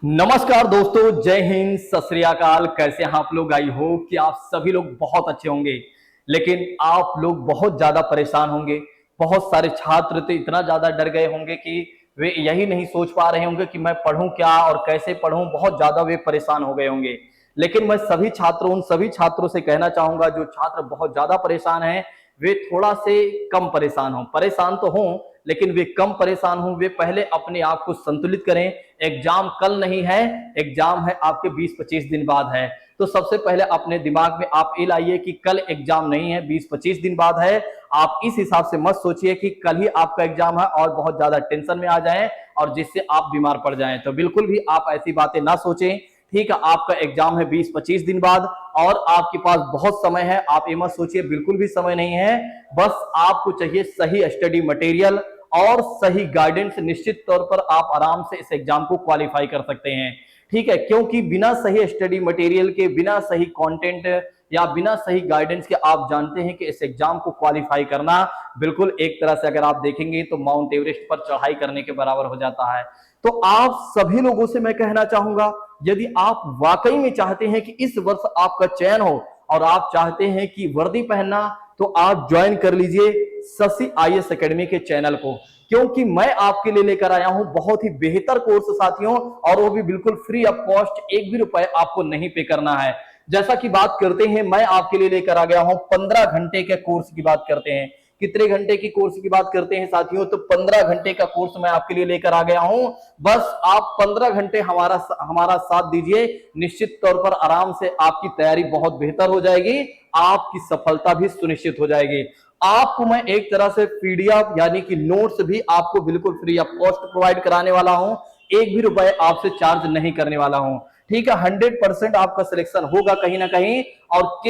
नमस्कार दोस्तों, जय हिंद, सत श्री अकाल। कैसे हैं आप लोग? आई होप कि आप सभी लोग बहुत अच्छे होंगे। लेकिन आप लोग बहुत ज्यादा परेशान होंगे। बहुत सारे छात्र तो इतना ज्यादा डर गए होंगे कि वे यही नहीं सोच पा रहे होंगे कि मैं पढ़ूं क्या और कैसे पढ़ूं। बहुत ज्यादा वे परेशान हो गए होंगे। लेकिन मैं उन सभी छात्रों से कहना चाहूंगा जो छात्र बहुत ज्यादा परेशान हैं, वे थोड़ा से कम परेशान हों। परेशान तो हों, लेकिन वे कम परेशान हों। वे पहले अपने आप को संतुलित करें। एग्जाम कल नहीं है, एग्जाम है आपके 20-25 दिन बाद है। तो सबसे पहले अपने दिमाग में आप ये लाइए कि कल एग्जाम नहीं है, 20-25 दिन बाद है। आप इस हिसाब से मत सोचिए कि कल ही आपका एग्जाम है और बहुत ज्यादा टेंशन में आ जाएं और जिससे आप बीमार पड़ जाएं। तो बिल्कुल भी आप ऐसी बातें ना सोचें। ठीक है, आपका एग्जाम है 20-25 दिन बाद और आपके पास बहुत समय है। आप ये मत सोचिए बिल्कुल भी समय नहीं है। बस आपको चाहिए सही स्टडी मटेरियल और सही गाइडेंस। निश्चित तौर पर आप आराम से इस एग्जाम को क्वालिफाई कर सकते हैं। ठीक है, क्योंकि बिना सही स्टडी मटेरियल के, बिना सही कंटेंट या बिना सही गाइडेंस के आप जानते हैं कि इस एग्जाम को क्वालिफाई करना बिल्कुल एक तरह से अगर आप देखेंगे तो माउंट एवरेस्ट पर चढ़ाई करने के बराबर हो जाता है। तो आप सभी लोगों से मैं कहना चाहूंगा, यदि आप वाकई में चाहते हैं कि इस वर्ष आपका चयन हो और आप चाहते हैं कि वर्दी पहनना, तो आप ज्वाइन कर लीजिए शशि आईएएस एकेडमी के चैनल को। क्योंकि मैं आपके लिए लेकर आया हूं बहुत ही बेहतर कोर्स साथियों, और वो भी बिल्कुल फ्री ऑफ कॉस्ट। एक भी रुपए आपको नहीं पे करना है। जैसा कि बात करते हैं, मैं आपके लिए लेकर आ गया हूं 15 घंटे के कोर्स की बात करते हैं। कितने घंटे की कोर्स की बात करते हैं साथियों? तो 15 घंटे का कोर्स मैं आपके लिए लेकर आ गया हूं। बस आप 15 घंटे हमारा साथ दीजिए। निश्चित तौर पर आराम से आपकी तैयारी बहुत बेहतर हो जाएगी। आपकी सफलता भी सुनिश्चित हो जाएगी। आपको मैं एक तरह से पीडीएफ यानी कि नोट्स भी आपको बिल्कुल फ्री ऑफ कॉस्ट प्रोवाइड कराने वाला हूं। एक भी रुपए आपसे चार्ज नहीं करने वाला हूं। ठीक है, 100% आपका सिलेक्शन होगा कहीं ना कहीं। और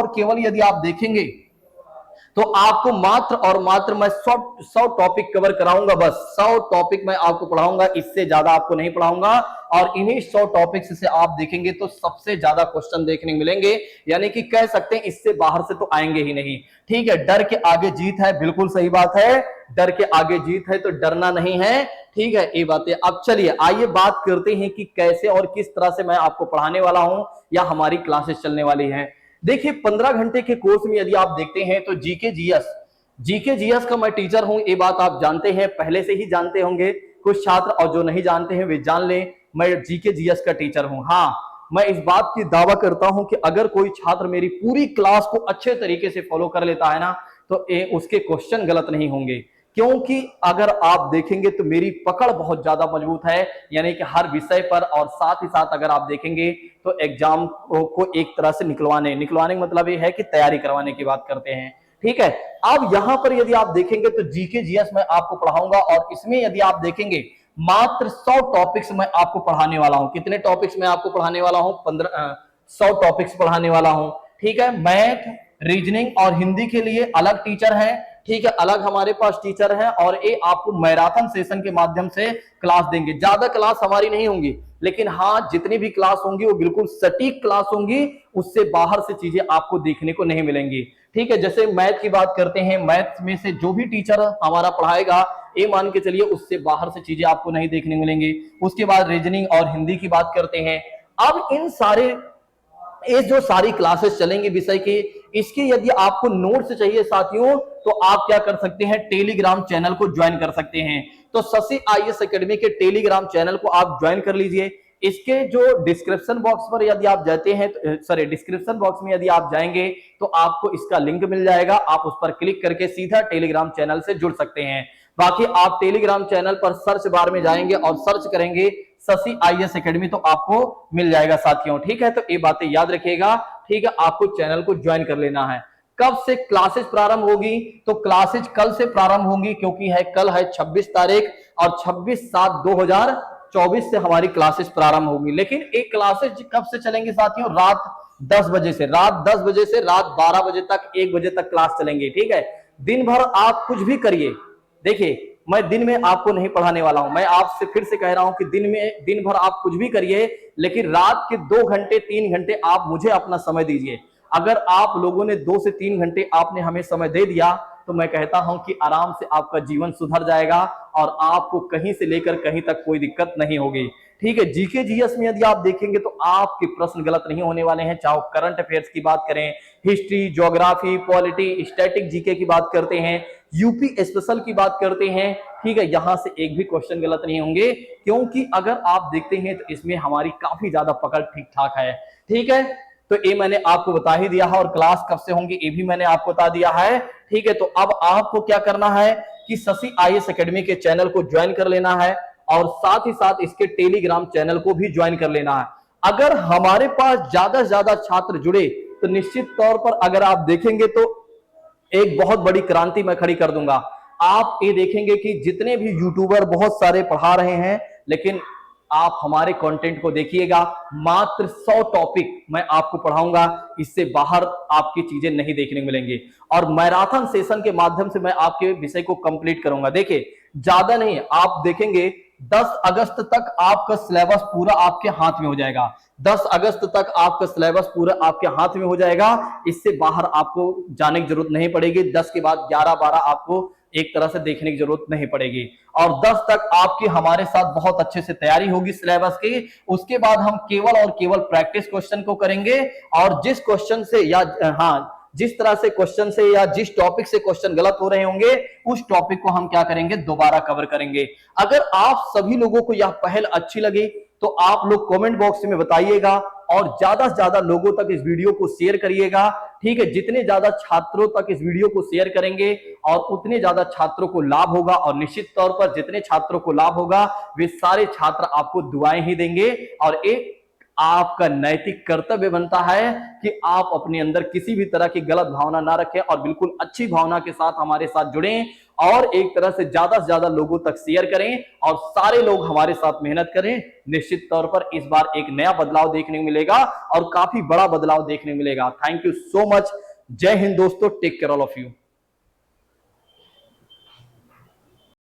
केवल यदि आप देखेंगे तो आपको मात्र और मात्र मैं 100 टॉपिक कवर कराऊंगा। बस 100 टॉपिक मैं आपको पढ़ाऊंगा, इससे ज्यादा आपको नहीं पढ़ाऊंगा। और इन्हीं 100 टॉपिक्स से आप देखेंगे तो सबसे ज्यादा क्वेश्चन देखने मिलेंगे। यानी कि कह सकते हैं इससे बाहर से तो आएंगे ही नहीं। ठीक है, डर के आगे जीत है, बिल्कुल सही बात है। डर के आगे जीत है तो डरना नहीं है। ठीक है, ये बातें। अब चलिए आइए बात करते हैं कि कैसे और किस तरह से मैं आपको पढ़ाने वाला हूं या हमारी क्लासेस चलने वाली हैं। देखिए, 15 घंटे के कोर्स में यदि आप देखते हैं तो जीके जीएस का मैं टीचर हूं। ये बात आप जानते हैं, पहले से ही जानते होंगे कुछ छात्र, और जो नहीं जानते हैं वे जान लें, मैं जीके जीएस का टीचर हूं। हाँ, मैं इस बात की दावा करता हूं कि अगर कोई छात्र मेरी पूरी क्लास को अच्छे तरीके से फॉलो कर लेता है ना, तो उसके क्वेश्चन गलत नहीं होंगे। क्योंकि अगर आप देखेंगे तो मेरी पकड़ बहुत ज्यादा मजबूत है, यानी कि हर विषय पर। और साथ ही साथ अगर आप देखेंगे तो एग्जाम को एक तरह से निकलवाने का मतलब ये है कि तैयारी करवाने की बात करते हैं। ठीक है, अब यहां पर यदि आप देखेंगे तो जीके जीएस मैं आपको पढ़ाऊंगा, और इसमें यदि आप देखेंगे मात्र 100 टॉपिक्स मैं आपको पढ़ाने वाला हूं। कितने टॉपिक्स मैं आपको पढ़ाने वाला हूं? 100 टॉपिक्स पढ़ाने वाला हूं। ठीक है, मैथ, रीजनिंग और हिंदी के लिए अलग टीचर है। ठीक है, अलग हमारे पास टीचर है, और ये आपको मैराथन सेशन के माध्यम से क्लास देंगे। ज्यादा क्लास हमारी नहीं होंगी, लेकिन हाँ, जितनी भी क्लास होंगी वो बिल्कुल सटीक क्लास होंगी। उससे बाहर से चीजें आपको देखने को नहीं मिलेंगी। ठीक है, जैसे मैथ की बात करते हैं, मैथ में से जो भी टीचर हमारा पढ़ाएगा, ये मान के चलिए उससे बाहर से चीजें आपको नहीं देखने मिलेंगी। उसके बाद रीजनिंग और हिंदी की बात करते हैं। अब इन सारे ये जो सारी क्लासेस चलेंगी विषय की, इसकी यदि आपको नोट्स चाहिए साथियों, तो आप क्या कर सकते हैं? टेलीग्राम चैनल को ज्वाइन कर सकते हैं। तो शशि आईएएस एकेडमी के टेलीग्राम चैनल को आप ज्वाइन कर लीजिए। इसके जो डिस्क्रिप्शन बॉक्स पर यदि आप जाते हैं, डिस्क्रिप्शन बॉक्स में यदि आप जाएंगे तो आपको इसका लिंक मिल जाएगा। आप उस पर क्लिक करके सीधा टेलीग्राम चैनल से जुड़ सकते हैं। बाकी आप टेलीग्राम चैनल पर सर्च बार में जाएंगे और सर्च करेंगे शशि आईएएस एकेडमी, तो आपको मिल जाएगा साथियों। ठीक है, तो ये बातें याद रखिएगा। ठीक है, आपको चैनल को ज्वाइन कर लेना है। कब से क्लासेस प्रारंभ होगी? तो क्लासेस कल से प्रारंभ होंगी, क्योंकि कल है 26 तारीख, और 26/7/2024 से हमारी क्लासेस प्रारंभ होगी। लेकिन एक क्लासेस कब से चलेंगे साथियों? रात 10 बजे से रात 12 बजे तक, 1 बजे तक क्लास चलेंगे। ठीक है, दिन भर आप कुछ भी करिए। देखिए, मैं दिन में आपको नहीं पढ़ाने वाला हूं। मैं आपसे फिर से कह रहा हूं कि दिन भर आप कुछ भी करिए, लेकिन रात के 2 घंटे 3 घंटे आप मुझे अपना समय दीजिए। अगर आप लोगों ने 2 से 3 घंटे आपने हमें समय दे दिया, तो तो मैं कहता हूं कि आराम से आपका जीवन सुधर जाएगा और आपको कहीं से लेकर कहीं तक कोई दिक्कत नहीं होगी। ठीक है, जीके जीएस में यदि आप देखेंगे तो आपके प्रश्न गलत नहीं होने वाले हैं, चाहे करंट अफेयर्स की बात करें, history, geography, polity, static GK की बात करते हैं, यूपी स्पेशल की बात करते हैं। ठीक है, यहां से एक भी क्वेश्चन गलत नहीं होंगे, क्योंकि अगर आप देखते हैं तो इसमें हमारी काफी ज्यादा पकड़ ठीक ठाक है। ठीक है, तो ये मैंने आपको बता ही दिया है, और क्लास कब से होंगी ये भी मैंने आपको बता दिया है। ठीक है, तो अब आपको क्या करना है कि शशि आईएएस एकेडमी के चैनल को ज्वाइन कर लेना है, और साथ ही साथ इसके टेलीग्राम चैनल को भी ज्वाइन कर लेना है। अगर हमारे पास ज्यादा से ज्यादा छात्र जुड़े तो निश्चित तौर पर अगर आप देखेंगे तो एक बहुत बड़ी क्रांति मैं खड़ी कर दूंगा। आप ये देखेंगे कि जितने भी यूट्यूबर बहुत सारे पढ़ा रहे हैं, लेकिन आप हमारे कंटेंट को देखिएगा, मात्र 100 टॉपिक मैं आपको पढ़ाऊंगा, इससे बाहर आपकी चीजें नहीं देखने को मिलेंगी। और मैराथन सेशन के माध्यम से मैं आपके विषय को कंप्लीट करूंगा। देखिए, ज्यादा नहीं, आप देखेंगे 10 अगस्त तक आपका सिलेबस पूरा आपके हाथ में हो जाएगा। 10 अगस्त तक आपका सिलेबस पूरा आपके हाथ में हो जाएगा, इससे बाहर आपको जाने की जरूरत नहीं पड़ेगी। 10 के बाद 11, 12 आपको एक तरह से देखने की जरूरत नहीं पड़ेगी, और 10 तक आपकी हमारे साथ बहुत अच्छे से तैयारी होगी सिलेबस की। उसके बाद हम केवल और केवल प्रैक्टिस क्वेश्चन को करेंगे, और जिस क्वेश्चन से या जिस तरह से क्वेश्चन से या जिस टॉपिक से क्वेश्चन गलत हो रहे होंगे उस टॉपिक को हम क्या करेंगे, दोबारा कवर करेंगे। अगर आप सभी लोगों को यह पहल अच्छी लगी तो आप लोग कमेंट बॉक्स में बताइएगा, और ज्यादा से ज्यादा लोगों तक इस वीडियो को शेयर करिएगा। ठीक है, जितने ज्यादा छात्रों तक इस वीडियो को शेयर करेंगे और उतने ज्यादा छात्रों को लाभ होगा, और निश्चित तौर पर जितने छात्रों को लाभ होगा वे सारे छात्र आपको दुआएं ही देंगे। और एक आपका नैतिक कर्तव्य बनता है कि आप अपने अंदर किसी भी तरह की गलत भावना ना रखें, और बिल्कुल अच्छी भावना के साथ हमारे साथ जुड़ें, और एक तरह से ज्यादा लोगों तक शेयर करें, और सारे लोग हमारे साथ मेहनत करें। निश्चित तौर पर इस बार एक नया बदलाव देखने को मिलेगा, और काफी बड़ा बदलाव देखने को मिलेगा। Thank you so much. जय हिंद दोस्तों, take care all of you.